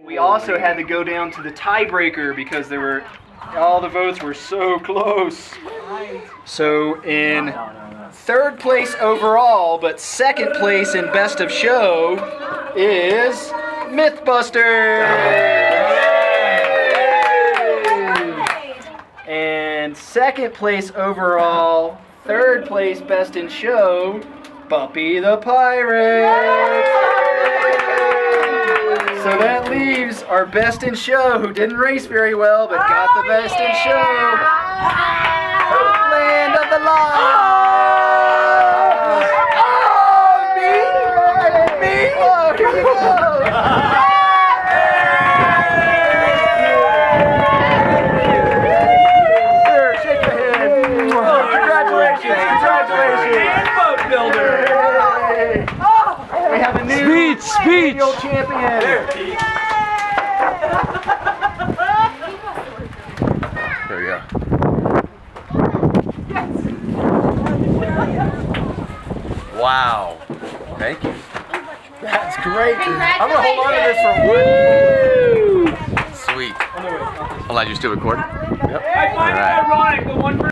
We also had to go down to the tiebreaker because all the votes were so close. So in third place overall, but second place in best of show is Mythbusters. And second place overall, third place best in show, Bumpy the Pirate. So that leaves our best in show, who didn't race very well but got the best in show, Land of the Lost. Me? Oh, here we go. Here, shake your hand. Congratulations. Boat builder. We have a new annual champion. There we go. Wow. Thank you. That's great. I'm gonna hold on to this for Sweet. Hold on, you still recording? Yep. I find it ironic, the one